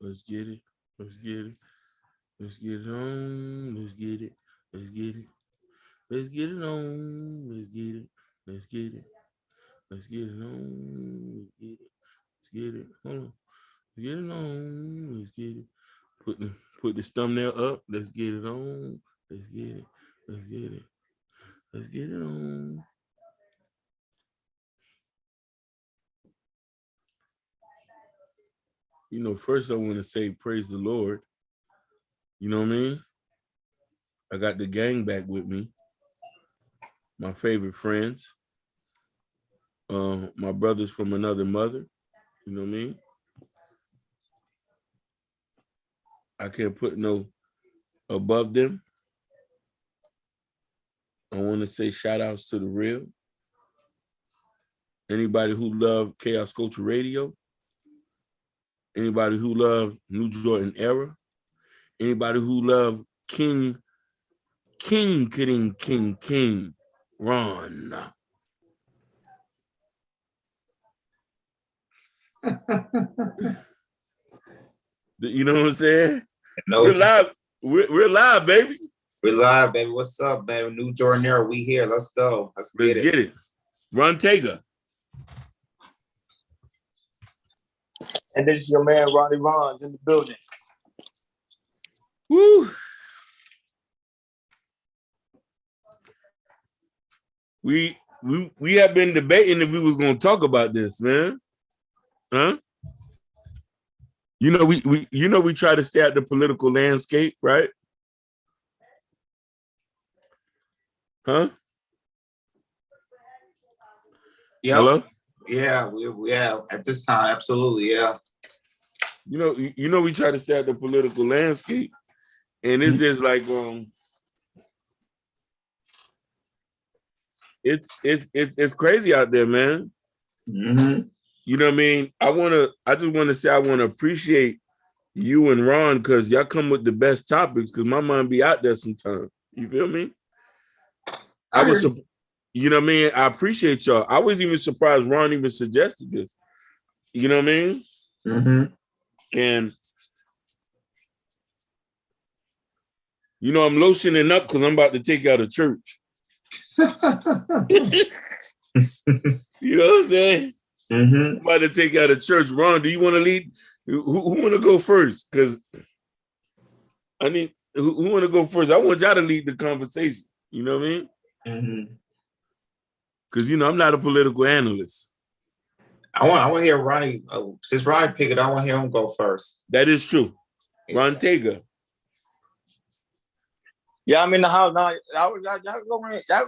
Let's get it. Let's get it. Let's get it on. Let's get it. Let's get it. Let's get it on. Let's get it. Let's get it. Let's get it on. Let's get it. Let's get it. Hold on. Let's get it on. Let's get it. Put this thumbnail up. Let's get it on. Let's get it. Let's get it. Let's get it on. You know, first I want to say praise the Lord. You know what I mean? I got the gang back with me. My favorite friends. My brothers from another mother. You know what I mean? I can't put no above them. I want to say shout outs to the real. Anybody who love Chaos Culture Radio. Anybody who love New Jordan Era. Anybody who love King Ron. You know what I'm saying? No, we're live. We're live, baby. We're live, baby. What's up, baby? New Jordan Era. We here. Let's go. Let's get it. Ron Tega. And this is your man, Ronnie Rons, in the building. Woo. We have been debating if we was going to talk about this, man. Huh? You know, we try to stay at the political landscape, right? Huh? Yep. Hello? Yeah, yeah. At this time, absolutely, yeah. You know, we try to stay at the political landscape, and it's just like it's crazy out there, man. Mm-hmm. You know what I mean? I just want to say I want to appreciate you and Ron because y'all come with the best topics because my mind be out there sometimes. You feel me? You know what I mean? I appreciate y'all. I was even surprised Ron even suggested this. You know what I mean? Mm-hmm. And you know, I'm lotioning up because I'm about to take you out of church. You know what I'm saying? Mm-hmm. I'm about to take you out of church. Ron, do you want to lead? Who want to go first? Because I need who want to go first? I want y'all to lead the conversation. You know what I mean? Mm-hmm. Because you know I'm not a political analyst. I want to hear Ronnie. Since Ronnie picked it, I want to hear him go first. That is true. Ron Tega. Yeah, I'm in the house now. Y'all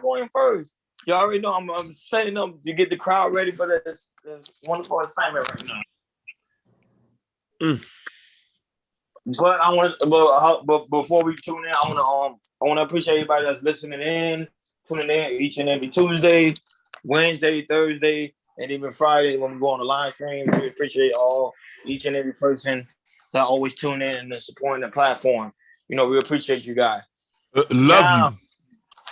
go in first. You already know I'm setting up to get the crowd ready for this wonderful assignment right now. But before we tune in, I want to appreciate everybody that's listening in, tuning in each and every Tuesday, Wednesday, Thursday, and even Friday when we go on the live stream. We appreciate each and every person that always tune in and supporting the platform. You know, we appreciate you guys. Love you.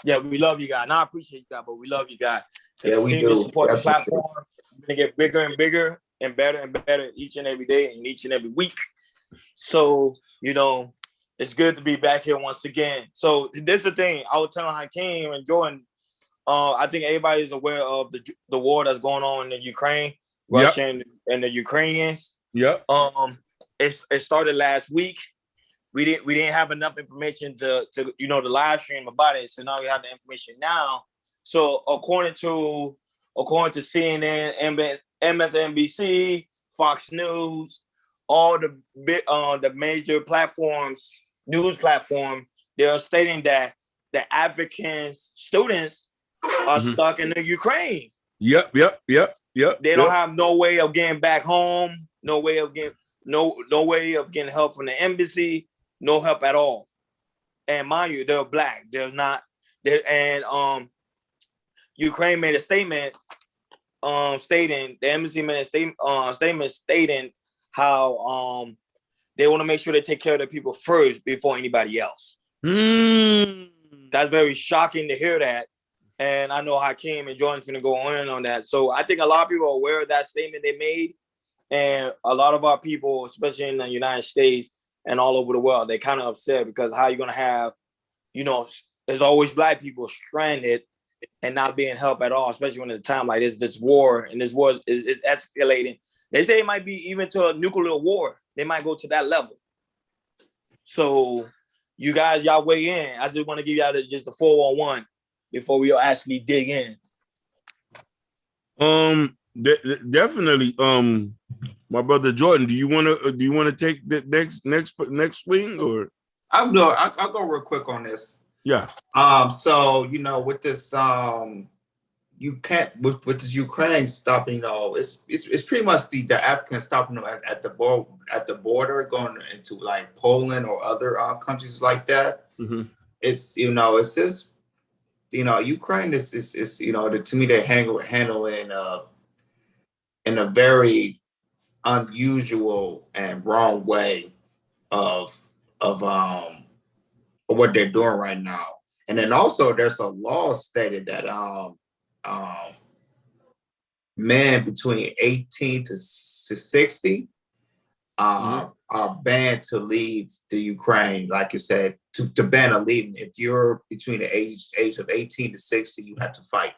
Yeah, we love you guys. Now I appreciate you guys, but we love you guys. Yeah, we do. To support the platform. We're gonna get bigger and bigger and better each and every day and each and every week. So, you know, it's good to be back here once again. So this is the thing. I was telling Hakeem and Jordan, I think everybody is aware of the war that's going on in Ukraine, Russia and the Ukrainians. Yep. It started last week. We didn't have enough information to the live stream about it. So now we have the information now. So according to CNN, MSNBC, Fox News, all the major news platform, they are stating that the African students are stuck in the Ukraine. Yep. They don't have no way of getting back home, no way of getting help from the embassy. No help at all. And mind you, they're black. Ukraine made a statement stating, the embassy made a statement stating how they want to make sure they take care of the people first before anybody else. That's very shocking to hear that. And I know Hakeem and Jordan's going to go on that. So I think a lot of people are aware of that statement they made. And a lot of our people, especially in the United States and all over the world, they kind of upset because how you're going to have, there's always Black people stranded and not being helped at all, especially when it's a time like this war, and this war is escalating. They say it might be even to a nuclear war. They might go to that level. So you guys, y'all weigh in. I just want to give y'all just the 411 before we actually dig in. Definitely. My brother Jordan, do you want to take the next swing, or? I'll go real quick on this. Yeah. So with this you can't with this Ukraine stuff, it's pretty much the Africans stopping them at the border going into like Poland or other countries like that. Mm-hmm. It's it's just Ukraine is to me they handle in a very unusual and wrong way of what they're doing right now. And then also there's a law stated that men between 18 to 60 are banned to leave the Ukraine. Like you said, to ban a leaving. If you're between the age of 18 to 60, you have to fight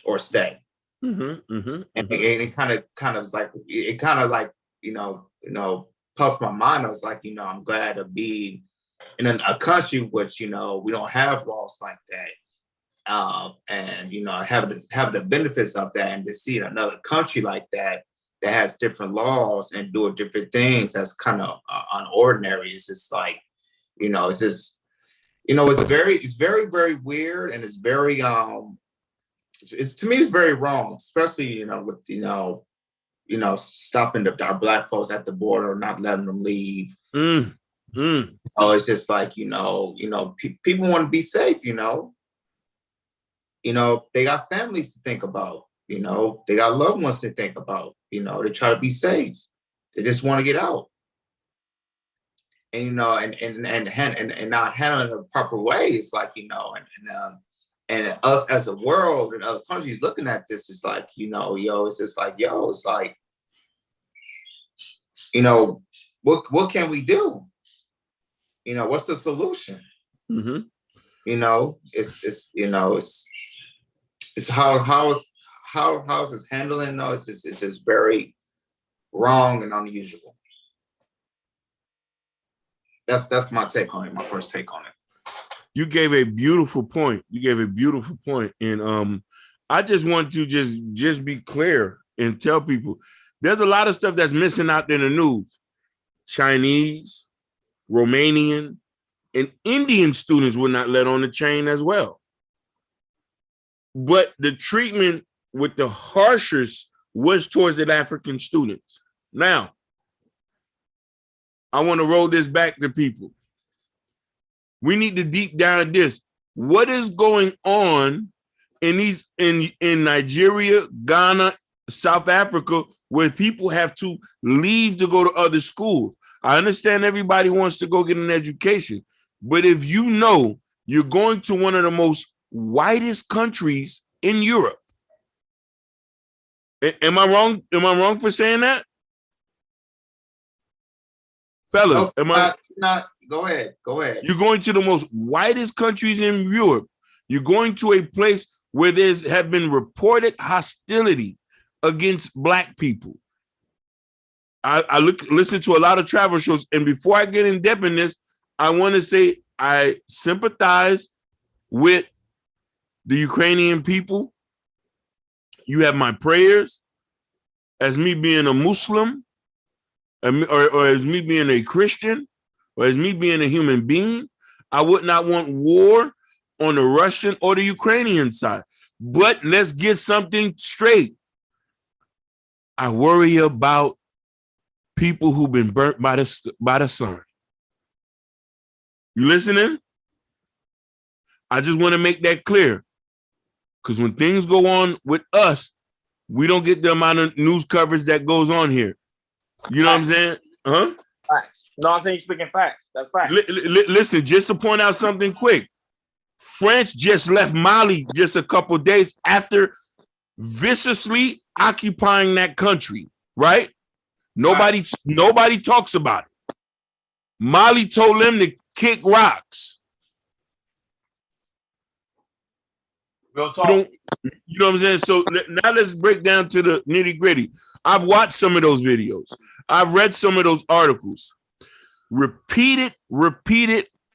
or stay. Mm-hmm, mm-hmm, and it kind of was like puffs my mind. I was like, I'm glad to be in a country which we don't have laws like that, and have the benefits of that, and to see another country like that has different laws and doing different things that's kind of unordinary. It's just like it's just it's very very weird, and it's very to me it's very wrong, especially with stopping our Black folks at the border, not letting them leave. It's just like people want to be safe. They got families to think about. They got loved ones to think about. They try to be safe. They just want to get out. And and not handling it the proper way. It's like and us as a world and other countries looking at this is like it's just like it's like what can we do? What's the solution? Mm-hmm. It's how it's handling. No, it's just very wrong and unusual. That's my take on it. My first take on it. You gave a beautiful point. And I just want to just be clear and tell people there's a lot of stuff that's missing out in the news. Chinese, Romanian, and Indian students were not let on the train as well. But the treatment with the harshest was towards the African students. Now, I want to roll this back to people. We need to deep down this. What is going on in Nigeria, Ghana, South Africa, where people have to leave to go to other schools? I understand everybody wants to go get an education, but if you're going to one of the most whitest countries in Europe, am I wrong? Am I wrong for saying that, fellas? Not. Go ahead. You're going to the most whitest countries in Europe. You're going to a place where have been reported hostility against Black people. I listen to a lot of travel shows, and before I get in depth in this, I want to say I sympathize with the Ukrainian people. You have my prayers. As me being a Muslim, or as me being a Christian, or as me being a human being, I would not want war on the Russian or the Ukrainian side. But let's get something straight. I worry about people who've been burnt by the sun. You listening? I just want to make that clear. Because when things go on with us, we don't get the amount of news coverage that goes on here. You know what I'm saying? Huh? Facts. No, I'm saying you're speaking facts. That's facts. Listen, just to point out something quick. France just left Mali just a couple days after viciously occupying that country, right? Nobody talks about it. Molly told them to kick rocks. Real talk. You know what I'm saying? So now let's break down to the nitty gritty. I've watched some of those videos. I've read some of those articles. Repeated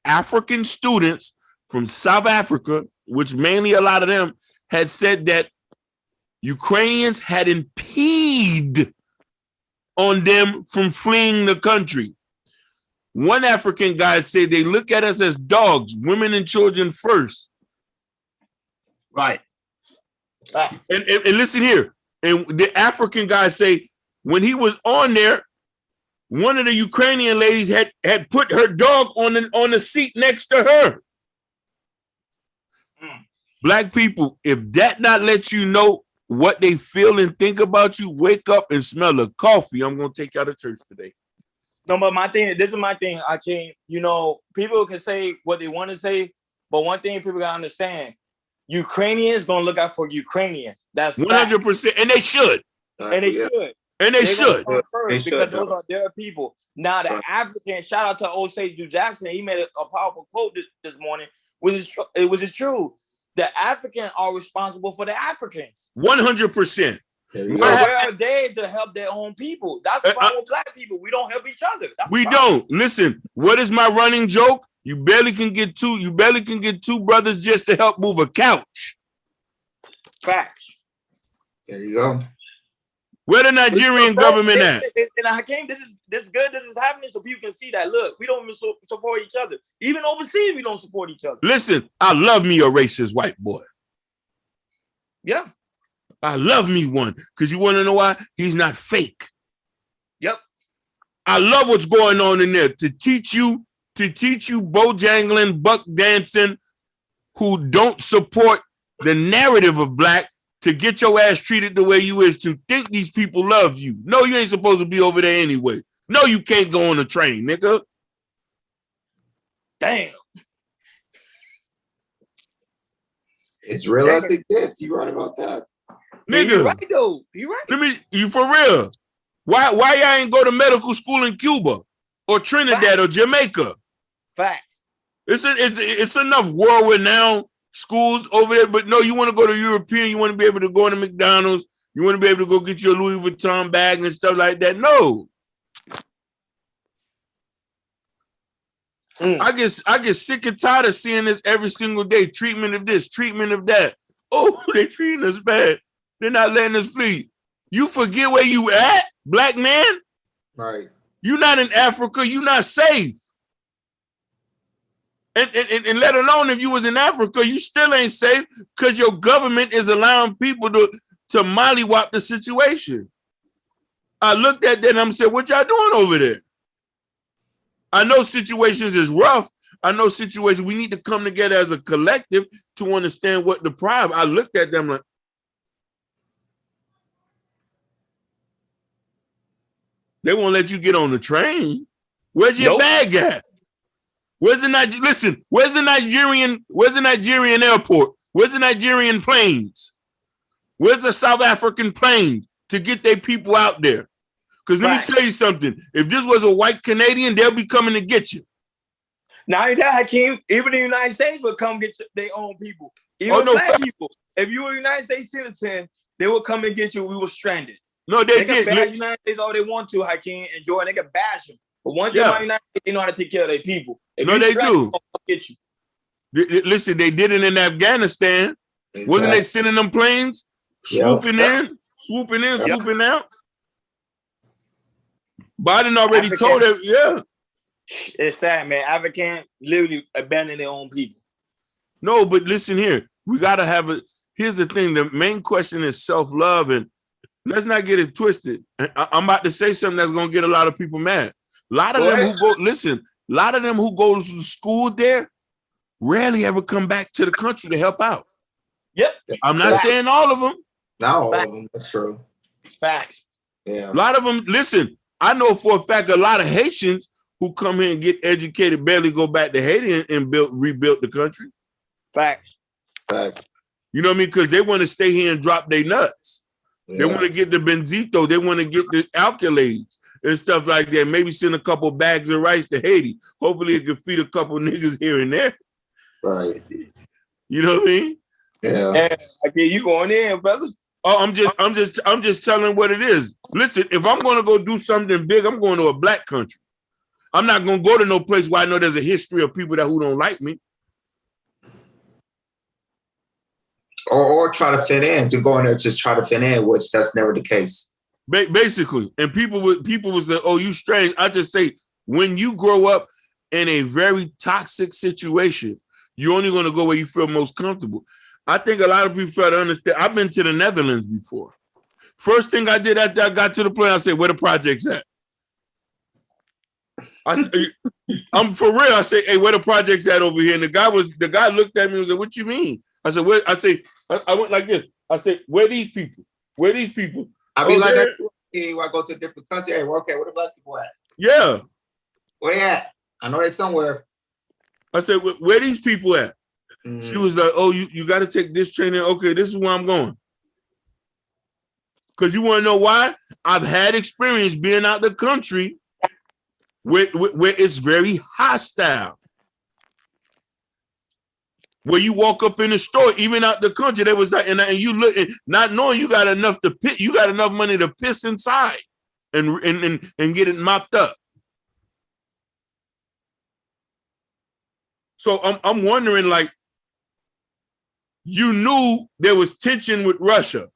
African students from South Africa, which mainly a lot of them had said that Ukrainians had impeded on them from fleeing the country. One African guy said they look at us as dogs, women and children first. Right. And listen here. And the African guy say when he was on there, one of the Ukrainian ladies had put her dog on the seat next to her. Black people, if that not let you know what they feel and think about you, wake up and smell the coffee. I'm going to take you out of church today. No, but this is my thing. I can't, people can say what they want to say, but one thing people gotta understand, Ukrainians gonna look out for Ukrainians. That's 100%, and they should. And they should. And they should. Because those are their people. Now the African, shout out to Osei Jackson. He made a powerful quote this morning, which is true. The African are responsible for the Africans. 100%. Where are they to help their own people? That's the problem with black people. We don't help each other. We don't. Listen, what is my running joke? You barely can get two brothers just to help move a couch. Facts. There you go. Where the Nigerian government at? And Hakeem, this is good. This is happening so people can see that. Look, we don't even support each other. Even overseas, we don't support each other. Listen, I love me a racist white boy. Yeah. I love me one. Because you want to know why? He's not fake. Yep. I love what's going on in there to teach you bojangling, buck dancing, who don't support the narrative of black, to get your ass treated the way you is, to think these people love you. No, you ain't supposed to be over there anyway. No, you can't go on the train, nigga. Damn. It's real as it gets. You right about that. Nigga. You right though. You right. You for real. Why y'all ain't go to medical school in Cuba or Trinidad or Jamaica? Facts. It's enough world-renowned schools over there, but no, you want to go to European, you want to be able to go to McDonald's, you want to be able to go get your Louis Vuitton bag and stuff like that. No. I get sick and tired of seeing this every single day. Treatment of this, treatment of that. Oh, they treating us bad. They're not letting us flee. You forget where you at, black man? Right. You're not in Africa. You're not safe. And let alone if you was in Africa, you still ain't safe because your government is allowing people to mollywop the situation. I looked at that and I'm saying, what y'all doing over there? I know situations is rough. I know situations we need to come together as a collective to understand what the problem. I looked at them like, they won't let you get on the train. Where's your bag at? Where's the Nigerian airport? Where's the Nigerian planes? Where's the South African planes to get their people out there? Because let me tell you something. If this was a white Canadian, they'll be coming to get you. Now that Hakeem, even the United States will come get their own people. Even black people. If you were a United States citizen, they will come and get you. We were stranded. No, they can bash the United States all they want to, Hakeem, and Jordan. They can bash them. But one thing about United States, they know how to take care of their people. If they do. Get you. Listen, they did it in Afghanistan. Exactly. Wasn't they sending them planes? Swooping in, swooping out? Biden already told them, It's sad, man. African literally abandon their own people. No, but listen here. We got to have here's the thing. The main question is self-love, and let's not get it twisted. I'm about to say something that's going to get a lot of people mad. A lot of them who go to school there rarely ever come back to the country to help out. Yep. I'm not saying all of them. Not all of them. That's true. Facts. Yeah. A lot of them, listen, I know for a fact a lot of Haitians who come here and get educated barely go back to Haiti and rebuild the country. Facts. You know what I mean? Because they want to stay here and drop their nuts. Yeah. They want to get the benzito. They want to get the alkaloids. and stuff like that. Maybe send a couple bags of rice to Haiti. Hopefully it can feed a couple niggas here and there. Right. You know what I mean? Yeah. And again, you going in, brother? Oh, I'm just telling what it is. Listen, if I'm gonna go do something big, I'm going to a black country. I'm not gonna go to no place where I know there's a history of people who don't like me. Or try to fit in, to go in there, just try to fit in, which that's never the case. Basically, and people was like, "Oh, you strange." I just say, when you grow up in a very toxic situation, you're only going to go where you feel most comfortable. I think a lot of people fail to understand. I've been to the Netherlands before. First thing I did after I got to the plane, I said, "Where the projects at?" I'm for real. I say, "Hey, where the projects at over here?" And the guy looked at me and was like, "What you mean?" I said, "Where?" I went like this. I said, "Where these people? Where these people?" I be like that when I go to a different country. Hey, okay, where the black people at? Yeah. Where they at? I know they somewhere. I said, "Where these people at?" Mm-hmm. She was like, "Oh, you got to take this training. Okay, this is where I'm going." Because you want to know why? I've had experience being out the country where it's very hostile. Where you walk up in the store, even out the country, there was that, and you look, not knowing you got enough money to piss inside, and get it mopped up. So I'm wondering, like, you knew there was tension with Russia.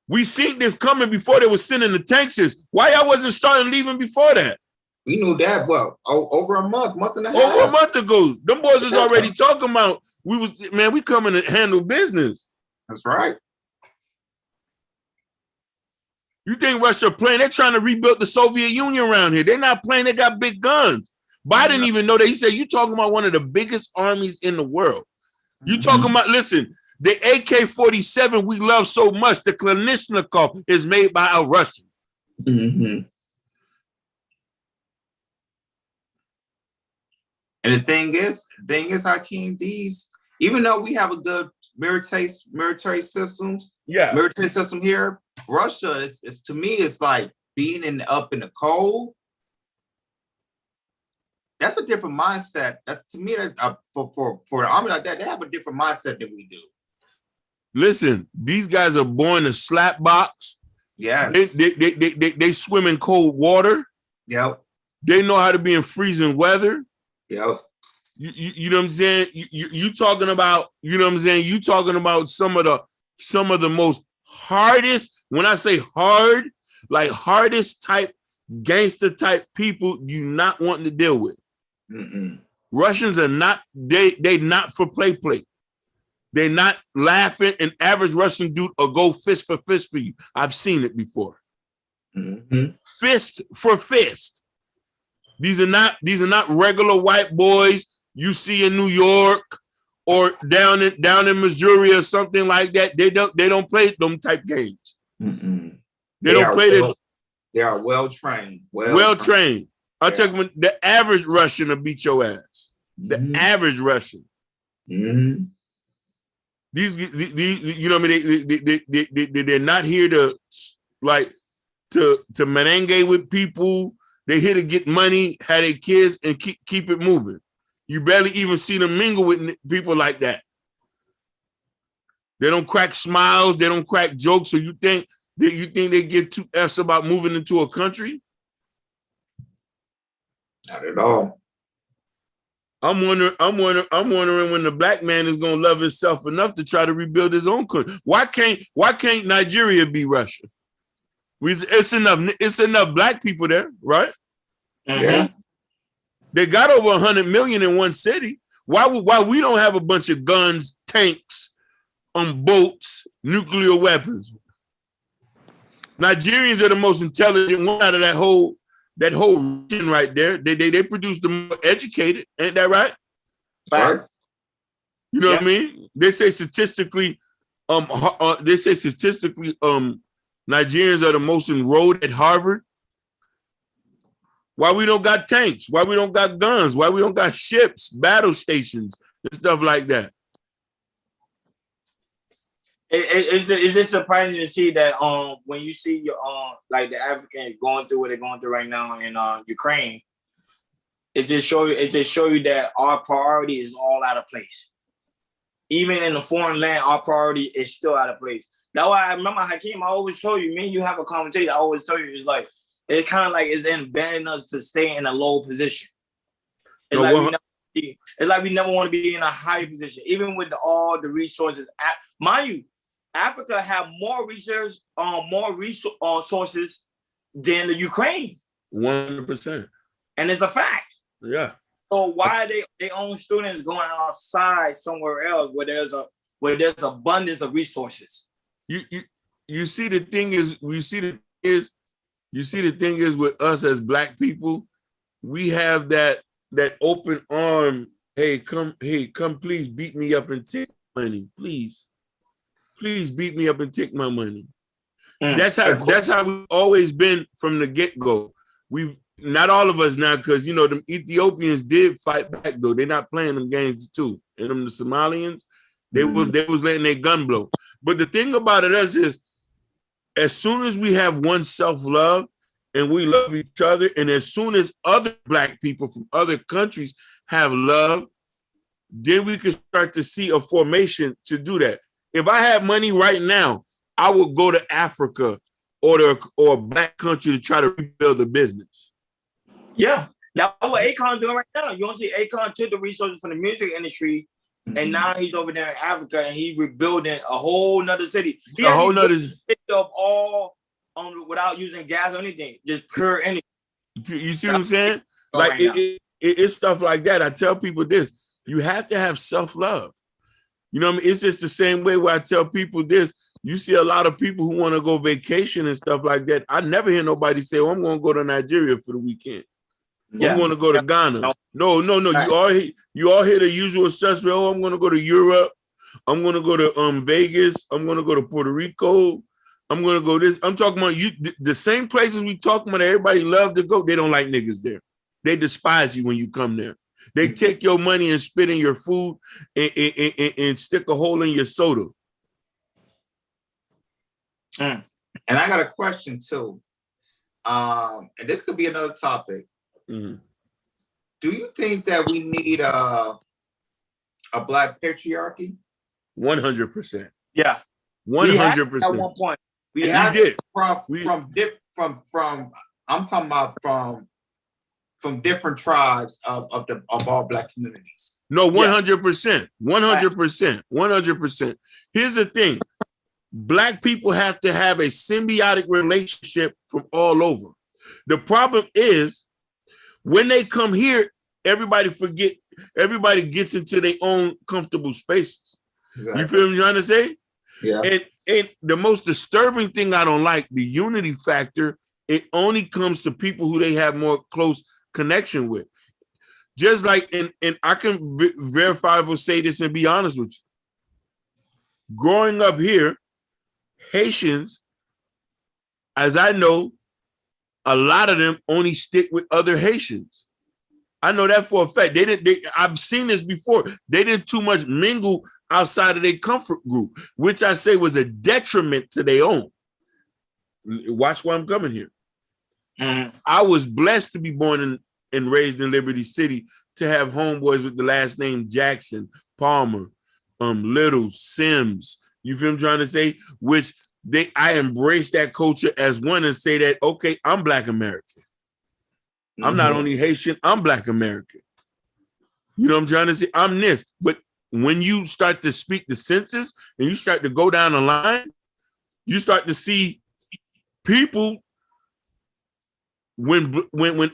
We seen this coming before they were sending the tanks. Why y'all wasn't starting leaving before that? We knew that, well, over a month and a half. Over a month ago. Them boys was already talking about, we coming to handle business. That's right. You think Russia playing? They're trying to rebuild the Soviet Union around here. They're not playing. They got big guns. Biden even know that. He said, "You talking about one of the biggest armies in the world. You talking about, listen, the AK-47 we love so much, the Kalashnikov is made by a Russian." Mm-hmm. And the thing is, Hakeem, even though we have a good military systems, military system here, Russia is to me, it's like being up in the cold. That's a different mindset. That's, to me, that for an army like that, they have a different mindset than we do. Listen, these guys are born to slap box. Yes. They swim in cold water. Yep. They know how to be in freezing weather. Yep. You know what I'm saying? You talking about, you know what I'm saying? You talking about some of the most hardest, when I say hard, like hardest type, gangster type people you not wanting to deal with. Mm-mm. Russians are not, they not for play. They're not laughing. An average Russian dude will go fist for you. I've seen it before. Mm-hmm. Fist for fist. These are not regular white boys you see in New York or down in Missouri or something like that. They don't play them type games. Mm-mm. They don't play that. They are well trained. Well trained. I'll tell you, the average Russian will beat your ass. The average Russian. Mm-hmm. These, you know what I mean? They're not here to merengue with people. They're here to get money, have their kids, and keep it moving. You barely even see them mingle with people like that. They don't crack smiles. They don't crack jokes. So you think they give two F's about moving into a country? Not at all. I'm wondering when the black man is gonna love himself enough to try to rebuild his own country. Why can't Nigeria be Russia? It's enough black people there, right? Yeah. They got over 100 million in one city. Why we don't have a bunch of guns, tanks, boats, nuclear weapons? Nigerians are the most intelligent one out of that whole region right there. They produce the more educated, ain't that right? Right. You know what I mean? They say statistically, Nigerians are the most enrolled at Harvard. Why we don't got tanks? Why we don't got guns? Why we don't got ships, battle stations, and stuff like that? It's just surprising to see that when you see your like the African going through what they're going through right now in Ukraine, it just show you that our priority is all out of place. Even in a foreign land, our priority is still out of place. That's why I remember Hakeem, I always told you, me and you have a conversation, I always tell you, it's like, it kind of like it's embedding us to stay in a low position. It's like we never want to be in a high position, even with all the resources. Mind you, Africa have more research, sources than the Ukraine. 100%. And it's a fact. Yeah. So why are they own students going outside somewhere else where there's abundance of resources? You see the thing is with us as Black people, we have that open arm. Hey, come, please beat me up and take money. Please beat me up and take my money. That's how we've always been from the get-go. We've not all of us now, because you know the Ethiopians did fight back though. They're not playing them games too. And them the Somalians, they was letting their gun blow. But the thing about it is as soon as we have one self-love and we love each other, and as soon as other Black people from other countries have love, then we can start to see a formation to do that. If I had money right now, I would go to Africa or a Black country to try to rebuild the business. Yeah, that's what Akon doing right now. You don't see Akon took the resources from the music industry, and now he's over there in Africa and he's rebuilding a whole nother city. A whole nother city of all without using gas or anything, just pure energy. You see what I'm saying? Like it's stuff like that. I tell people this: you have to have self-love. You know what I mean? It's just the same way where I tell people this. You see a lot of people who want to go vacation and stuff like that. I never hear nobody say, "Oh, I'm going to go to Nigeria for the weekend." Yeah. I'm going to go to Ghana. No. Right. You all hear the usual suspect. Oh, I'm going to go to Europe. I'm going to go to Vegas. I'm going to go to Puerto Rico. I'm going to go this. I'm talking about you. The same places we talking about. Everybody love to go. They don't like niggas there. They despise you when you come there. They take your money and spit in your food and stick a hole in your soda. And I got a question too. And this could be another topic. Mm-hmm. Do you think that we need a Black patriarchy? 100%. Yeah. 100%. At one point, we did from I'm talking about from different tribes of all Black communities. No, 100%. 100%. 100%. Here's the thing. Black people have to have a symbiotic relationship from all over. The problem is when they come here, everybody gets into their own comfortable spaces. Exactly. You feel what I'm trying to say? Yeah. And the most disturbing thing I don't like, the unity factor, it only comes to people who they have more close connection with. Just like, and I can verifiably say this and be honest with you. Growing up here, Haitians, as I know, a lot of them only stick with other Haitians. I know that for a fact. I've seen this before. They didn't too much mingle outside of their comfort group, which I say was a detriment to their own. Watch where I'm coming here. Mm-hmm. I was blessed to be born and raised in Liberty City, to have homeboys with the last name Jackson, Palmer, Little, Sims. You feel what I'm trying to say? Which I embrace that culture as one and say that, okay, I'm Black American. Mm-hmm. I'm not only Haitian, I'm Black American. You know what I'm trying to say? I'm this. But when you start to speak the census and you start to go down the line, you start to see people when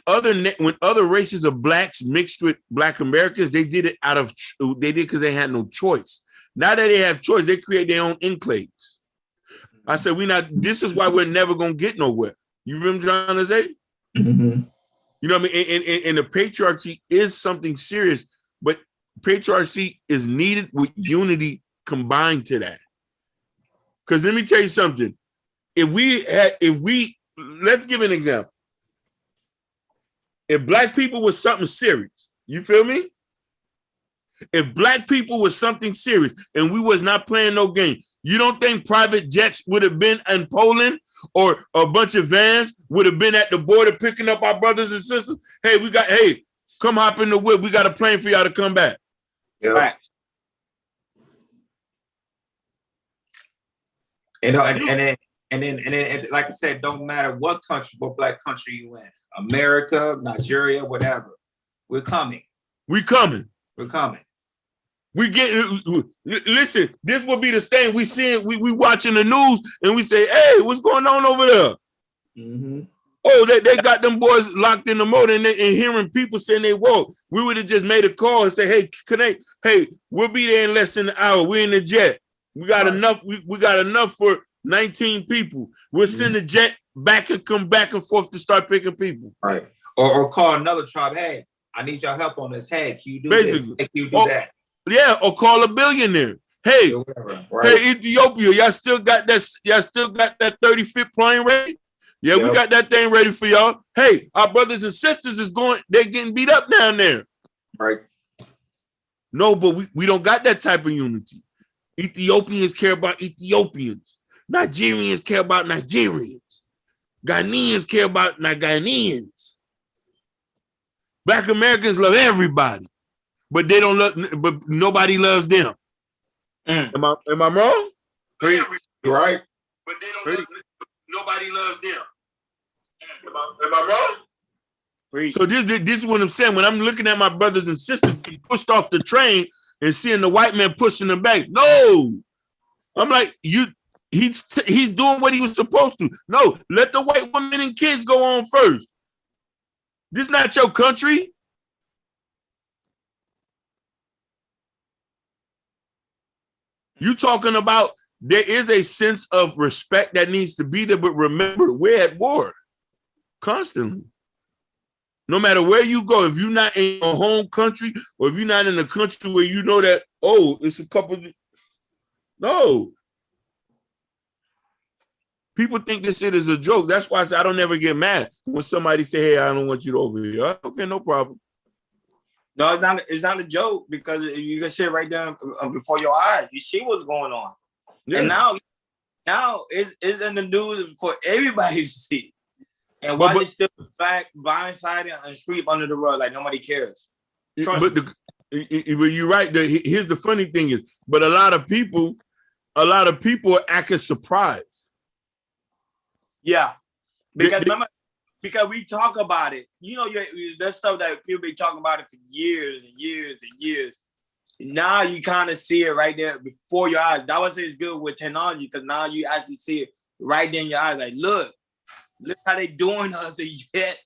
other races of Blacks mixed with Black Americans, they did it because they had no choice. Now that they have choice, they create their own enclaves. I said, this is why we're never going to get nowhere. You know what I'm trying to say? Mm-hmm. You know what I mean? And the patriarchy is something serious, but patriarchy is needed with unity combined to that. Because let me tell you something. Let's give an example. If Black people was something serious, you feel me? If Black people was something serious and we was not playing no game, You don't think private jets would have been in Poland, or a bunch of vans would have been at the border picking up our brothers and sisters? Hey, come hop in the whip. We got a plane for y'all to come back. Yeah. Right. You know, and then, like I said, don't matter what country, what black country you in, America, Nigeria, whatever, we're coming. We coming. We're coming. We get, listen, this will be the thing. We watching the news and we say, hey, what's going on over there? Mm-hmm. Oh, they got them boys locked in the motor, and hearing people saying they woke. We would have just made a call and say, hey, connect. Hey, we'll be there in less than an hour. We're in the jet. We got enough. We got enough for 19 people. We'll send the jet back and come back and forth to start picking people. Right. Or call another tribe. Hey, I need your help on this. Hey, can you do this? Hey, can you do that? Yeah, or call a billionaire. Hey, hey, Ethiopia, y'all still got that 35th plane ready? Yeah, we got that thing ready for y'all. Hey, our brothers and sisters they're getting beat up down there. Right. No, but we don't got that type of unity. Ethiopians care about Ethiopians. Nigerians care about Nigerians. Ghanaians care about Ghanaians. Black Americans love everybody. But they don't love. But nobody loves them. Am I wrong? You're right. But they don't. Nobody loves them. Am I wrong? So this is what I'm saying. When I'm looking at my brothers and sisters getting pushed off the train and seeing the white man pushing them back, no, I'm like, he's doing what he was supposed to. No, let the white women and kids go on first. This is not your country. You talking about there is a sense of respect that needs to be there, but remember, we're at war constantly. No matter where you go, if you're not in your home country, or if you're not in a country where you know that, oh, it's a couple. No. People think this shit is a joke. That's why I say I don't ever get mad when somebody say, hey, I don't want you to over here. Okay, no problem. No, it's not a joke, because you can sit right there before your eyes. You see what's going on. Yeah. And now it's in the news for everybody to see. And why they still blindsided and sweep under the rug like nobody cares. But you're right. Here's the funny thing is, but a lot of people are acting surprised. Yeah. Because we talk about it, there's stuff that people be talking about it for years and years and years. Now you kind of see it right there before your eyes. That was it's good with technology, because now you actually see it right there in your eyes. Like, look how they doing us, and yet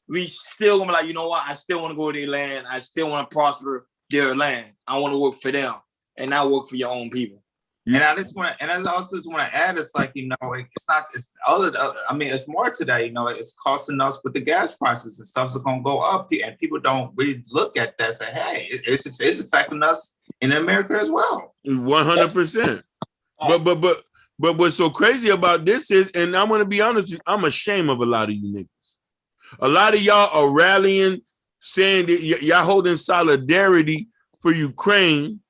we still gonna be like, you know what? I still want to go to their land. I still want to prosper their land. I want to work for them and not work for your own people. And I also just want to add, it's like, it's more today, it's costing us with the gas prices and stuff's going to go up, and people don't really look at that and say, hey, it's affecting us in America as well. 100%. But what's so crazy about this is, and I'm going to be honest with you, I'm ashamed of a lot of you niggas. A lot of y'all are rallying, saying that y'all holding solidarity for Ukraine,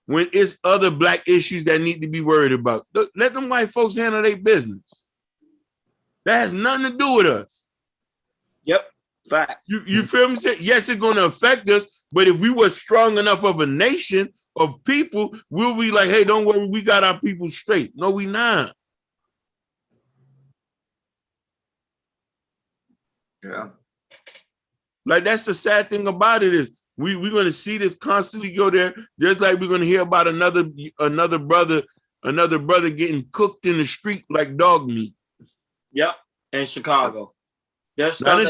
when it's other black issues that need to be worried about. Let them white folks handle their business. That has nothing to do with us. Yep. Fact. You feel me? Yes, it's going to affect us, but if we were strong enough of a nation of people, we'll be like, hey, don't worry, we got our people straight. No, we not. Yeah. Like, that's the sad thing about it is, we're going to see this constantly go there. Just like we're going to hear about another brother getting cooked in the street like dog meat. Yep, in Chicago. There's stuff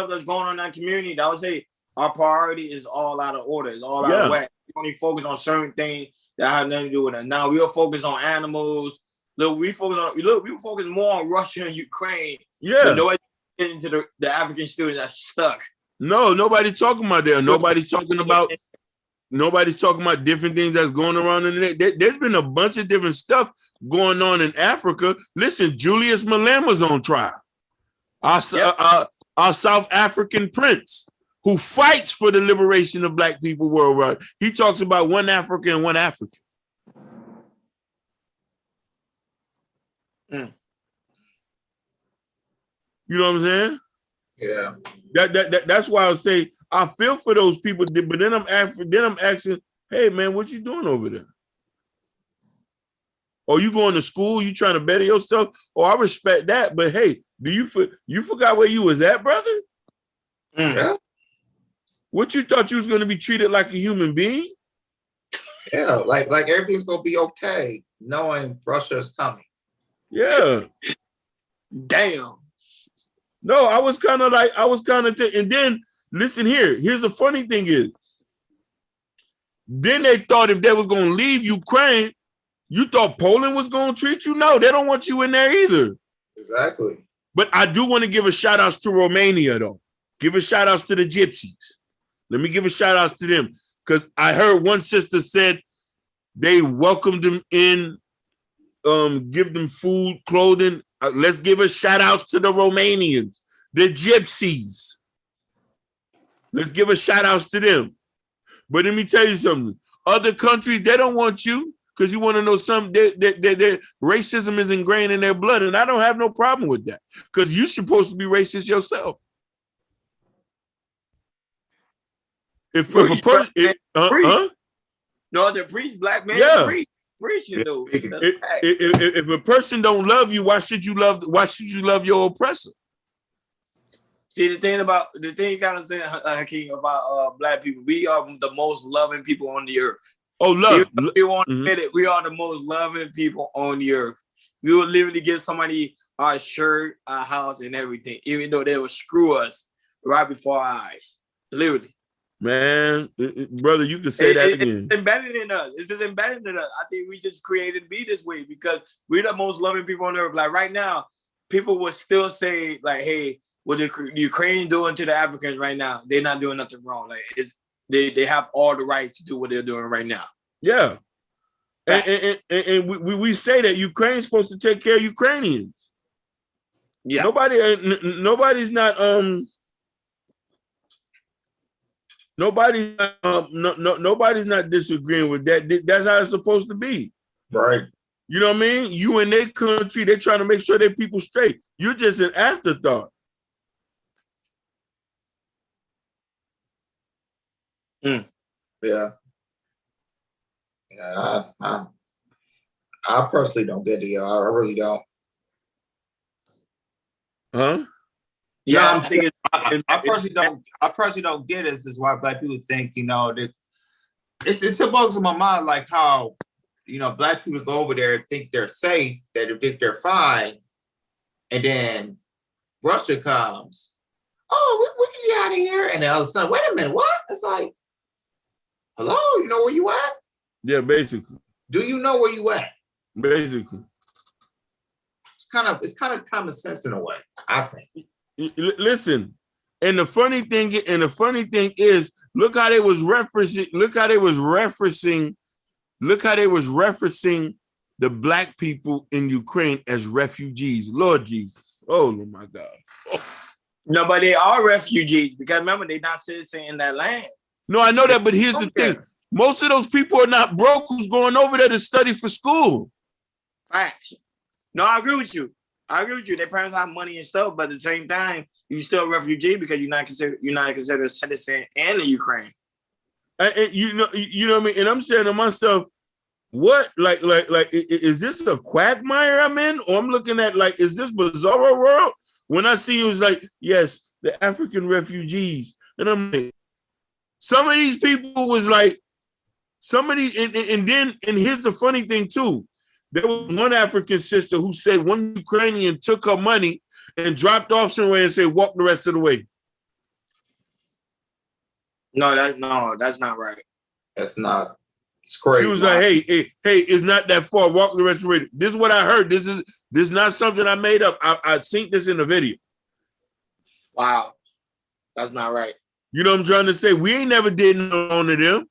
that's going on in that community. That would say our priority is all out of order. It's all out of whack. We only focus on certain things that have nothing to do with it. Now we'll focus on animals. We focus more on Russia and Ukraine. Yeah. Nobody get into the African students that's stuck. No, nobody's talking about that. Nobody's talking about different things that's going around in there. There's been a bunch of different stuff going on in Africa. Listen, Julius Malema's on trial. Our South African prince who fights for the liberation of black people worldwide. He talks about one Africa and one African. Mm. You know what I'm saying? Yeah. That's why I say I feel for those people, but then I'm asking, hey man, what you doing over there? Or you going to school? You trying to better yourself? Oh, I respect that, but hey, you forgot where you was at, brother? Yeah. What you thought you was going to be treated like a human being? Yeah, like everything's gonna be okay, knowing Russia is coming. Yeah. Damn. No, I was kind of and then listen here. Here's the funny thing is, then they thought if they was going to leave Ukraine, you thought Poland was going to treat you? No, they don't want you in there either. Exactly. But I do want to give a shout outs to Romania though. Give a shout outs to the gypsies. Let me give a shout outs to them. Because I heard one sister said they welcomed them in, give them food, clothing. Let's give a shout outs to the Romanians, the gypsies. Let's give a shout outs to them. But let me tell you something. Other countries, they don't want you because you want to know something. Their racism is ingrained in their blood, and I don't have no problem with that because you're supposed to be racist yourself. If a person, No, the preach, black man, yeah. preach, you know. If a person don't love you, why should you love your oppressor? See, the thing you gotta say, Hakeem, about black people, we are the most loving people on the earth. Oh, love. We want to admit it. We are the most loving people on the earth. We will literally give somebody our shirt, our house, and everything, even though they will screw us right before our eyes. Literally. Man, brother, you can say that again. It's embedded in us. It's just embedded in us. I think we just created to be this way because we're the most loving people on earth. Like right now, people would still say, like, hey, what the Ukrainians doing to the Africans right now, they're not doing nothing wrong. Like they have all the right to do what they're doing right now. Yeah. And we say that Ukraine's supposed to take care of Ukrainians. Yeah. Nobody's not disagreeing with that. That's how it's supposed to be. Right. You know what I mean? You in their country, they're trying to make sure their people straight. You're just an afterthought. Yeah. I personally don't get it. I really don't. Huh? Yeah, I personally don't get it. This is why black people think, that it's a bugs in my mind, like how, black people go over there and think they're safe, that they think they're fine, and then Russia comes. Oh, we can get out of here, and then all of a sudden, wait a minute, what? It's like, hello, you know where you at? Yeah, basically. Do you know where you at? Basically. It's kind of common sense in a way, I think. Listen, and the funny thing is, look how they was referencing the black people in Ukraine as refugees. Lord Jesus. Oh my God. Oh. No, but they are refugees because remember, they're not citizens in that land. No, I know that, but here's the thing. Most of those people are not broke who's going over there to study for school. Facts. No, I agree with you. Their parents have money and stuff, but at the same time, you're still a refugee because you're not considered a citizen in the Ukraine. And you know what I mean? And I'm saying to myself, what, like, is this a quagmire I'm in? Or I'm looking at, like, is this bizarro world? When I see it was like, yes, the African refugees. And I'm like, some of these people was like, and here's the funny thing too. There was one African sister who said one Ukrainian took her money and dropped off somewhere and said, walk the rest of the way. No, that's not right. That's not. It's crazy. She was like, hey, it's not that far. Walk the rest of the way. This is what I heard. This is not something I made up. I seen this in the video. Wow. That's not right. You know what I'm trying to say? We ain't never did nothing wrong to them.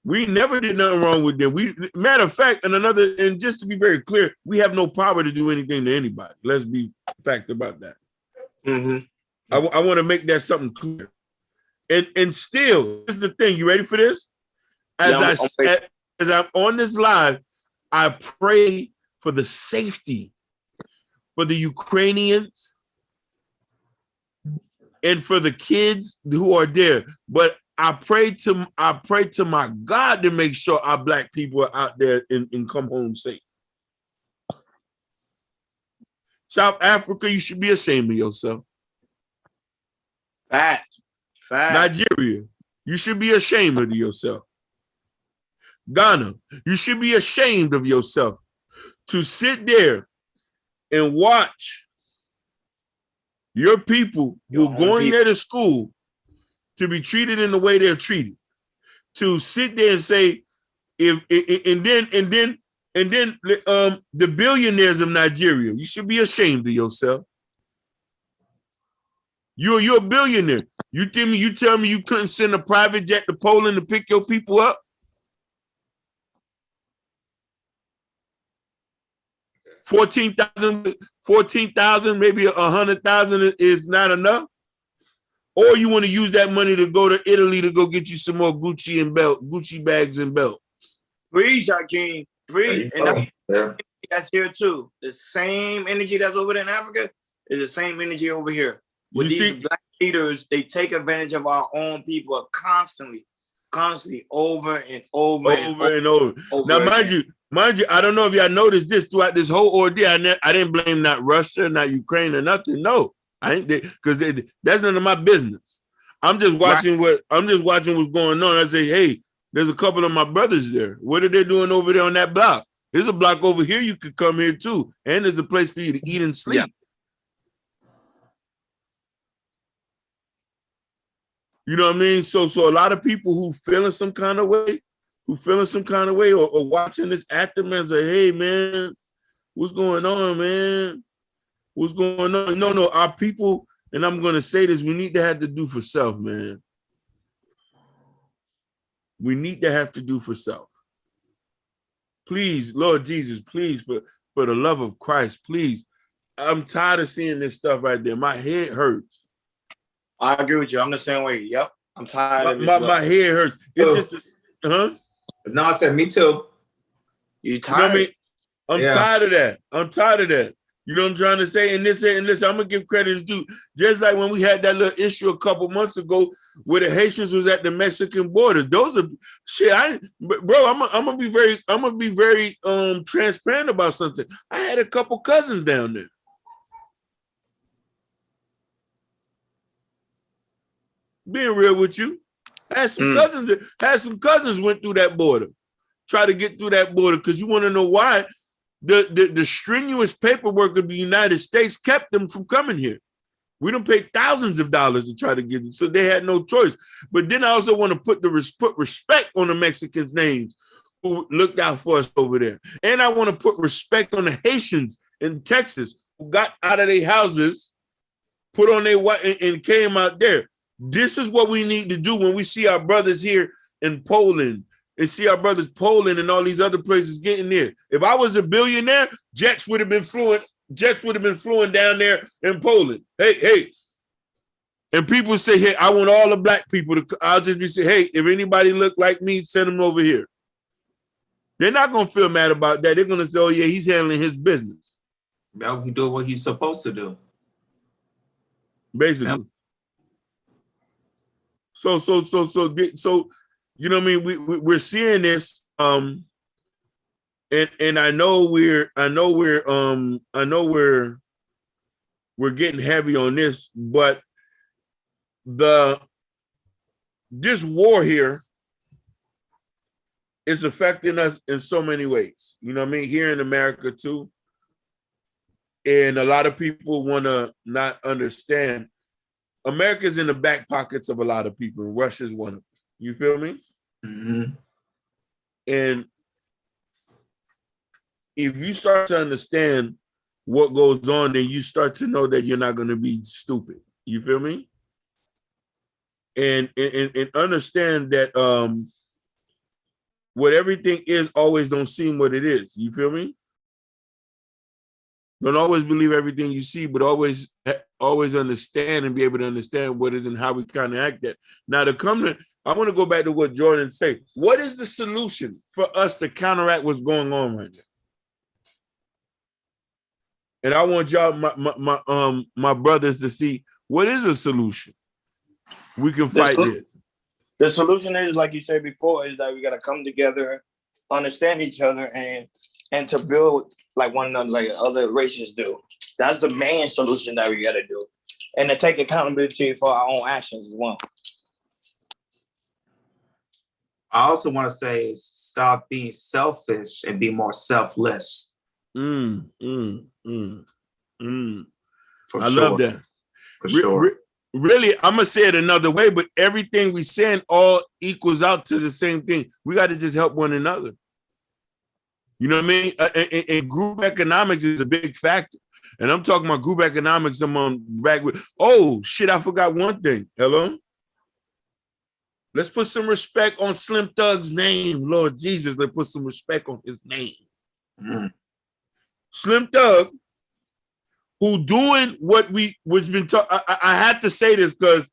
We never did nothing wrong with them. Matter of fact, and just to be very clear, we have no power to do anything to anybody. Let's be fact about that. Mm-hmm. I want to make that something clear. And still, here's the thing. You ready for this? As I'm on this live, I pray for the safety for the Ukrainians, and for the kids who are there. But I pray to my God to make sure our black people are out there and come home safe. South Africa, you should be ashamed of yourself. Fact. Nigeria, you should be ashamed of yourself. Ghana, you should be ashamed of yourself to sit there and watch your people who are going there to school to be treated in the way they're treated. To sit there and say, and then the billionaires of Nigeria, you should be ashamed of yourself. You're a billionaire. You tell me you couldn't send a private jet to Poland to pick your people up? 14,000, maybe 100,000 is not enough? Or you want to use that money to go to Italy to go get you some more Gucci bags and belts? Breathe, Shaquem. Breathe. And that's here too. The same energy that's over there in Africa is the same energy over here. With these black leaders, they take advantage of our own people constantly over and over. Now, mind you, I don't know if y'all noticed this throughout this whole ordeal. I didn't blame not Russia, not Ukraine, or nothing. No, I ain't, because that's none of my business. I'm just watching what's going on. I say, hey, there's a couple of my brothers there. What are they doing over there on that block? There's a block over here. You could come here too, and there's a place for you to eat and sleep. Yeah. You know what I mean? So a lot of people who feeling some kind of way, or watching this aftermath say, hey, man, what's going on, man? What's going on? No, our people, and I'm going to say this, we need to have to do for self, man. We need to have to do for self. Please, Lord Jesus, please, for the love of Christ, please. I'm tired of seeing this stuff right there. My head hurts. I agree with you. I'm the same way. Yep. I'm tired of it. My head hurts. It's just No, I said me too. You tired? You know what I mean? I'm tired of that. You know what I'm trying to say? And listen, I'm gonna give credit to just like when we had that little issue a couple months ago where the Haitians was at the Mexican borders. Those are shit. I'm gonna be very transparent about something. I had a couple cousins down there. Being real with you, had some cousins went through that border, try to get through that border, because you want to know why? The strenuous paperwork of the United States kept them from coming here. We don't pay thousands of dollars to try to get them, so they had no choice. But then I also want to put respect on the Mexicans' names who looked out for us over there, and I want to put respect on the Haitians in Texas who got out of their houses, put on their white and came out there. This is what we need to do when we see our brothers here in Poland and see our brothers Poland and all these other places getting there. If I was a billionaire, jets would have been flying down there in Poland. Hey. And people say, hey, I want all the black people to, I'll just be saying, hey, if anybody look like me, send them over here. They're not going to feel mad about that. They're going to say, oh yeah, he's handling his business. Now he do what he's supposed to do. Basically. Now, So, you know what I mean? We're seeing this, and I know we're getting heavy on this, but this war here is affecting us in so many ways. You know what I mean? Here in America too, and a lot of people want to not understand. America's in the back pockets of a lot of people, and Russia's one of them. You feel me? Mm-hmm. And if you start to understand what goes on, then you start to know that you're not going to be stupid. You feel me? And understand that what everything is always don't seem what it is. You feel me? Don't always believe everything you see, but always understand and be able to understand what is and how we kind of act that. Now I want to go back to what Jordan said. What is the solution for us to counteract what's going on right now? and I want y'all, my brothers, to see what is a solution. We can fight this. The solution is, like you said before, is that we gotta come together, understand each other, and to build like one another, like other races do. That's the main solution that we gotta do, and to take accountability for our own actions as well. I also want to say stop being selfish and be more selfless. I For sure. love that. For sure. Really, I'm gonna say it another way, but everything we saying all equals out to the same thing. We got to just help one another. You know what I mean? And group economics is a big factor. And I'm talking about group economics. I'm on back with. Oh shit! I forgot one thing. Hello. Let's put some respect on Slim Thug's name, Lord Jesus. Let's put some respect on his name. Slim Thug, who doing what what's been taught. I had to say this because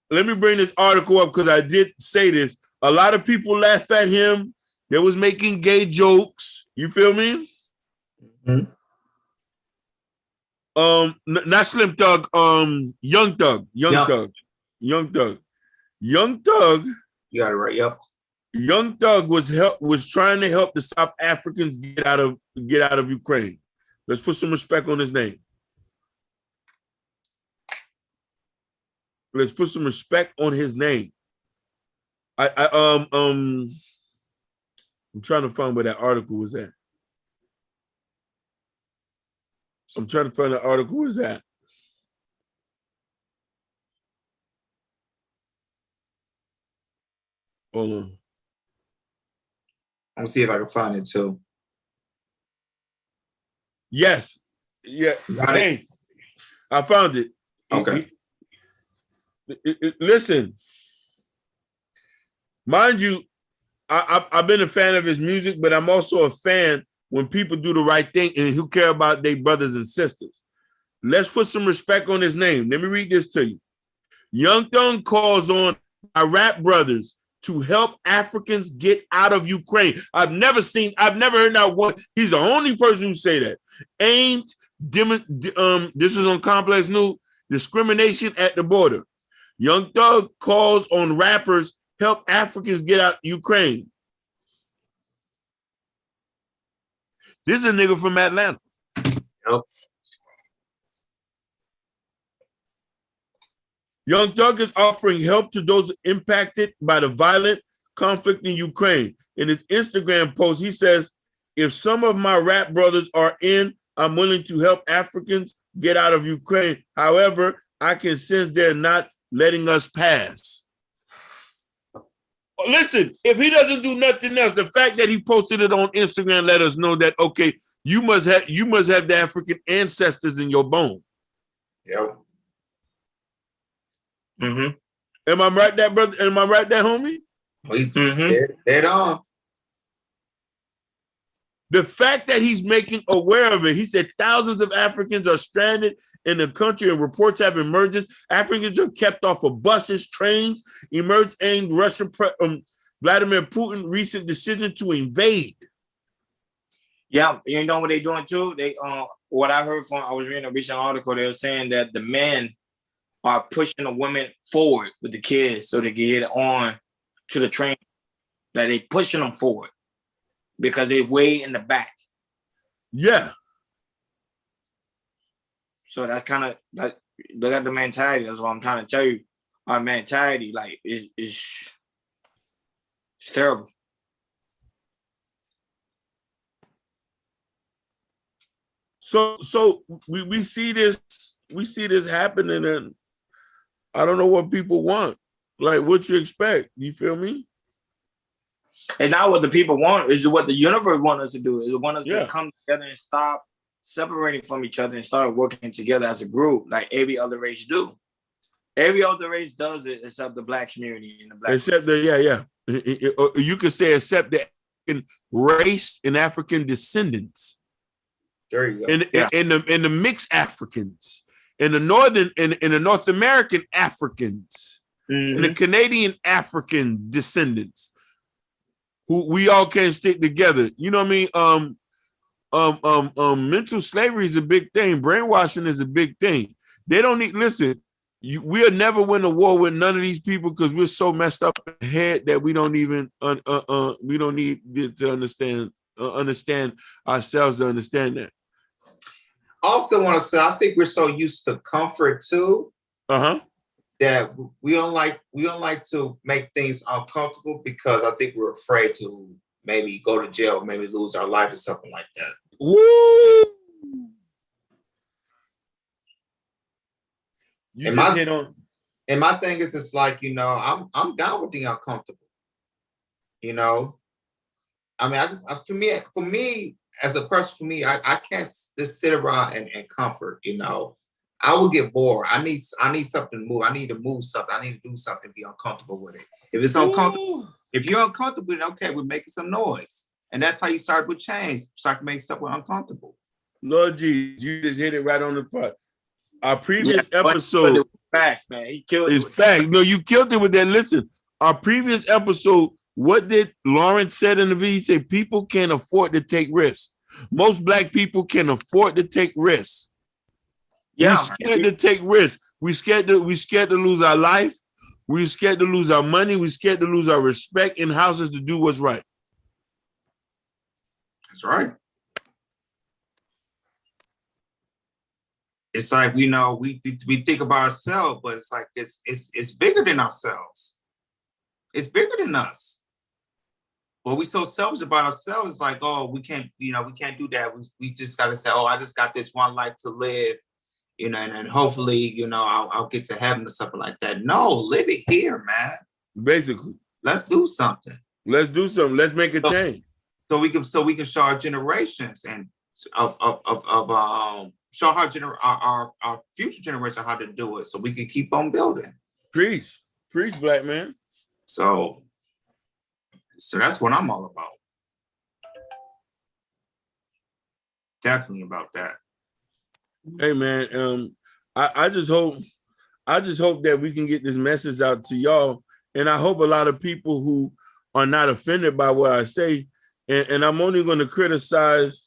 let me bring this article up because I did say this. A lot of people laugh at him. They was making gay jokes. You feel me? Not Slim Thug. Young Thug. Young Thug. You got it right. Yep. Young Thug was trying to help the South Africans get out of Ukraine. Let's put some respect on his name. Let's put some respect on his name. I'm trying to find where that article was at. Hold on. I'm gonna see if I can find it too. Yes. Yeah. Hey, I found it. Okay. Listen, mind you, I've been a fan of his music, but I'm also a fan when people do the right thing and who care about their brothers and sisters. Let's put some respect on his name. Let me read this to you. Young Thug calls on our rap brothers to help Africans get out of Ukraine. I've never heard that one. He's the only person who say that. This is on Complex News, discrimination at the border. Young Thug calls on rappers help Africans get out Ukraine. This is a nigga from Atlanta. Yep. Young Thug is offering help to those impacted by the violent conflict in Ukraine. In his Instagram post, he says, if some of my rap brothers are in, I'm willing to help Africans get out of Ukraine. However, I can sense they're not letting us pass. Listen, if he doesn't do nothing else, the fact that he posted it on Instagram let us know that, okay, you must have the African ancestors in your bone. Yep. Am I right, that brother? Am I right, that homie? Dead on. The fact that he's making aware of it, he said thousands of Africans are stranded in the country and reports have emerged. Africans are kept off of buses, trains, emerged aimed Russian Vladimir Putin's recent decision to invade. Yeah, you know what they're doing too? They what I heard I was reading a recent article, they were saying that the men are pushing the women forward with the kids so they can get on to the train. That they pushing them forward because they way in the back. Yeah. So that kind of that look at the mentality. That's what I'm trying to tell you. Our mentality, like, is terrible. So we see this happening, and I don't know what people want. Like, what you expect? You feel me? And now what the people want is what the universe wants us to do. Is it want us to come together and stop separating from each other and start working together as a group, like every other race do. Every other race does it except the black community and the black. Except you could say except the African race and African descendants. There you go. In the mixed Africans, in the North American Africans, and the Canadian African descendants, who we all can't stick together. You know what I mean? mental slavery is a big thing. Brainwashing is a big thing. They don't need, listen, we'll never win a war with none of these people because we're so messed up in the head that we don't even, we don't need to understand ourselves to understand that. I also want to say, I think we're so used to comfort too, that we don't like to make things uncomfortable because I think we're afraid to maybe go to jail, maybe lose our life or something like that. Woo! You and just my, hit on. And my thing is, it's like, I'm down with the uncomfortable. I mean, for me as a person, I can't just sit around and comfort. I will get bored. I need something to move. I need to move something. I need to do something, be uncomfortable with it. If it's uncomfortable, if you're uncomfortable with it, okay, we're making some noise. And that's how you start with change. Start to make stuff uncomfortable. Lord Jesus, you just hit it right on the part. Our previous episode, facts, man. He killed it. It's fact. No, you killed it with that. Listen, our previous episode, what did Lawrence said in the video? He said people can't afford to take risks. Most Black people can afford to take risks. Yeah, we're scared to take risks. We scared to lose our life. We're scared to lose our money. We're scared to lose our respect in houses to do what's right. That's right. It's like, we think about ourselves, but it's like it's bigger than ourselves. It's bigger than us. But we so selfish about ourselves. It's like, oh, we can't do that. We just got to say, oh, I just got this one life to live, and then hopefully, I'll get to heaven or something like that. No, live it here, man. Basically, let's do something. Let's do something. Let's make a change. So we can show our generations and show our future generation how to do it, so we can keep on building. Preach, Black man. So that's what I'm all about. Definitely about that. Hey man, I just hope that we can get this message out to y'all, and I hope a lot of people who are not offended by what I say, and I'm only going to criticize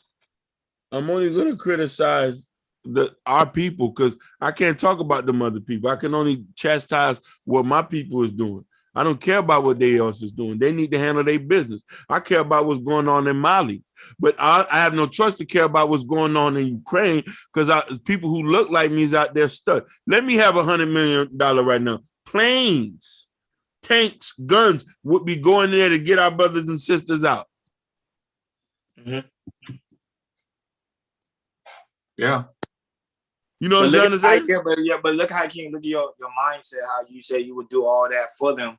our people, because I can't talk about them other people. I can only chastise what my people is doing. I don't care about what they else is doing. They need to handle their business. I care about what's going on in Mali, but I have no choice to care about what's going on in Ukraine, because people who look like me is out there stuck. Let me have $100 million right now. Planes, tanks, guns would be going there to get our brothers and sisters out. Mm-hmm. Yeah. You know what I'm trying to say? But look how King, look at your mindset, how you say you would do all that for them.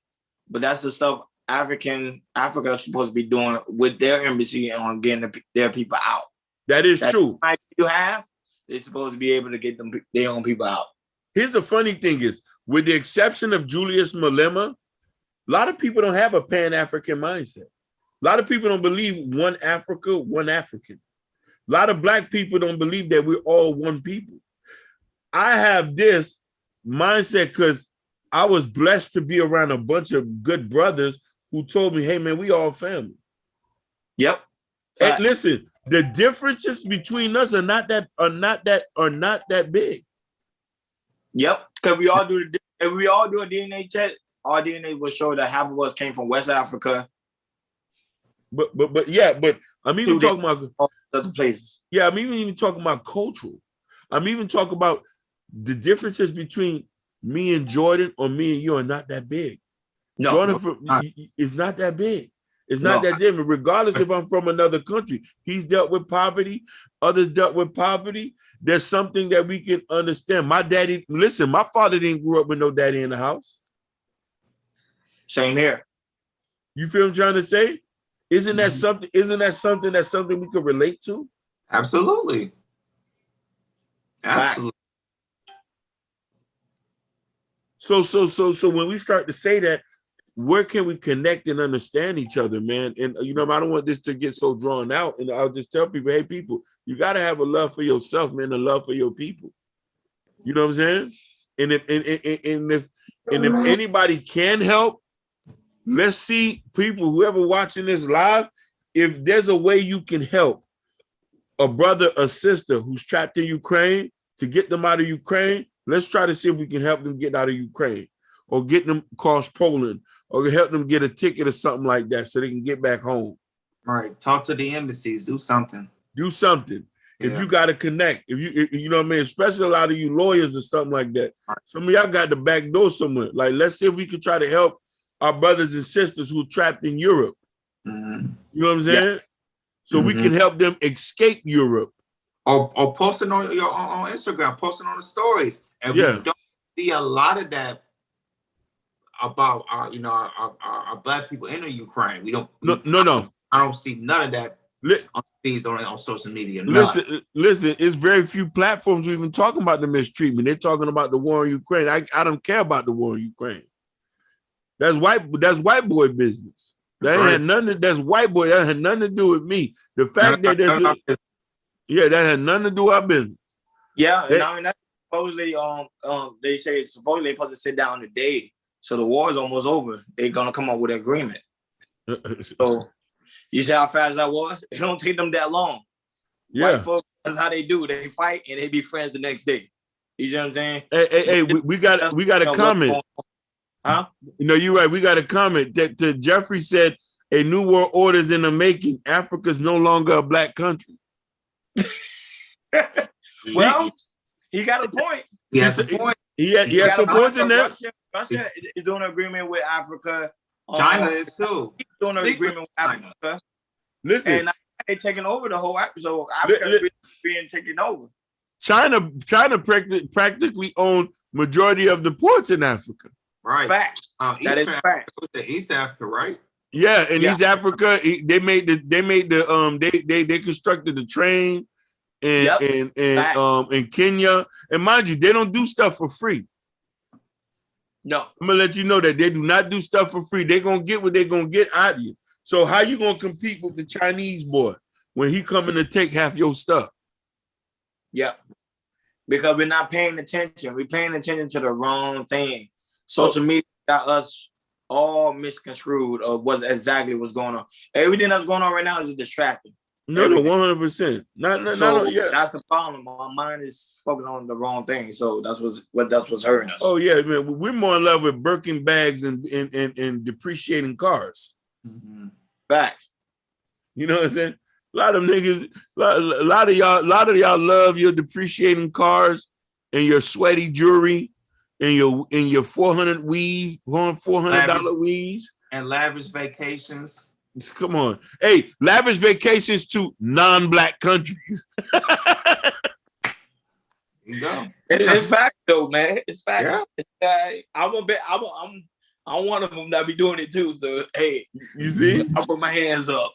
But that's the stuff Africa is supposed to be doing with their embassy and on getting their people out. That's true. You have, they're supposed to be able to get their own people out. Here's the funny thing is, with the exception of Julius Malema, a lot of people don't have a Pan-African mindset. A lot of people don't believe one Africa, one African. A lot of Black people don't believe that we're all one people. I have this mindset because I was blessed to be around a bunch of good brothers who told me, hey man, we all family. Yep. And listen, the differences between us are not that big. Yep. Because we all do a DNA check, our DNA will show that half of us came from West Africa. But I'm even talking about other places. Yeah, I'm even talking about cultural. I'm even talking about the differences between me and Jordan or me and you are not that big. No, Jordan is not that big. It's not that different, regardless if I'm from another country. He's dealt with poverty. Others dealt with poverty. There's something that we can understand. My father didn't grow up with no daddy in the house. Same here. You feel what I'm trying to say? Isn't that something we could relate to? Absolutely. Absolutely. So when we start to say that, where can we connect and understand each other, man? And I don't want this to get so drawn out. And I'll just tell people, hey, people, you got to have a love for yourself, man, a love for your people. You know what I'm saying? And if anybody can help, let's see, people, whoever watching this live, if there's a way you can help a brother or sister who's trapped in Ukraine, to get them out of Ukraine, let's try to see if we can help them get out of Ukraine or get them across Poland or help them get a ticket or something like that so they can get back home. Right. Talk to the embassies. Do something. Do something. If you got to connect, if you know what I mean, especially a lot of you lawyers or something like that. Right. Some of y'all got the back door somewhere. Like, let's see if we can try to help our brothers and sisters who are trapped in Europe. Mm-hmm. You know what I'm saying? Yeah. So we can help them escape Europe. Or posting on your on Instagram, posting on the stories. And we don't see a lot of that about our Black people in the Ukraine. We don't. No. I don't see none of that on feeds on social media. Listen. It's very few platforms who even talking about the mistreatment. They're talking about the war in Ukraine. I don't care about the war in Ukraine. That's white boy business. That had nothing. That's white boy. That had nothing to do with me. The fact that that had nothing to do with our business. Yeah, and I mean that's supposedly they say supposedly they're supposed to sit down today. So the war is almost over. They're gonna come up with an agreement. So you see how fast that was? It don't take them that long. Yeah, white folks, that's how they do. They fight and they be friends the next day. You see what I'm saying? Hey, we got a comment. Huh? You know, you're right. We got a comment that Jeffrey said a new world order is in the making. Africa's no longer a black country. Well, he got a point. He has a point. He has some points in there. Russia is doing an agreement with Africa. China is too. He's doing an agreement with Africa. Listen, and they're taking over the whole Africa. So Africa is being taken over. China practically owned majority of the ports in Africa. Right. Fact. That is fact. East Africa, right? Yeah, in East Africa, they constructed the train in Kenya. And mind you, they don't do stuff for free. No. I'm gonna let you know that they do not do stuff for free. They're gonna get what they're gonna get out of you. So how you gonna compete with the Chinese boy when he coming to take half your stuff? Yeah. Because we're not paying attention. We're paying attention to the wrong thing. Social media got us all misconstrued of what's going on. Everything that's going on right now is distracting. No, 100%. Not yeah. That's the problem. My mind is focused on the wrong thing. So that's what's hurting us. Oh yeah, man. We're more in love with Birkin bags and depreciating cars. Mm-hmm. Facts. You know what I'm saying? A lot of niggas, a lot of y'all love your depreciating cars and your sweaty jewelry and your $400 weave and lavish vacations. Come on. Hey, lavish vacations to non-black countries. You go. It's fact though, man. It's fact. Yeah. I'm one of them that be doing it too. So hey, you see? I put my hands up.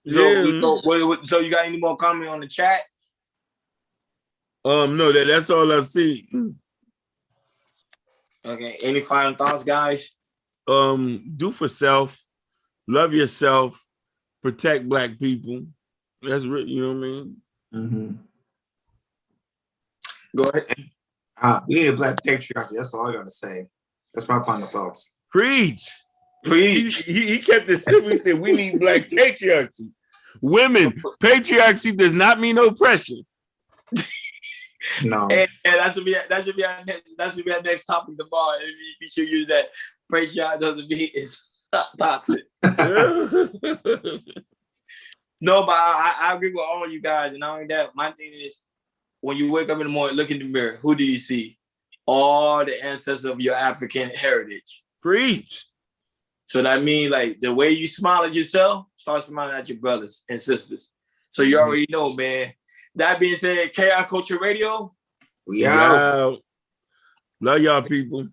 So you got any more comment on the chat? No, that's all I see. Okay. Any final thoughts, guys? Do for self, love yourself, protect black people. That's really, you know what I mean? Mm-hmm. Go ahead. We need a black patriarchy. That's all I gotta say. That's my final thoughts. Preach. He kept it simple. He said we need black patriarchy. Women, patriarchy does not mean oppression. No. And that should be our next topic tomorrow. We should use that. Patriarchy doesn't mean it's not toxic. No, but I agree with all you guys. And not only that, my thing is when you wake up in the morning, look in the mirror, who do you see? All the ancestors of your African heritage. Preach. So that means like the way you smile at yourself, start smiling at your brothers and sisters. So you already know, man. That being said, KI Culture Radio. We out. Love y'all people.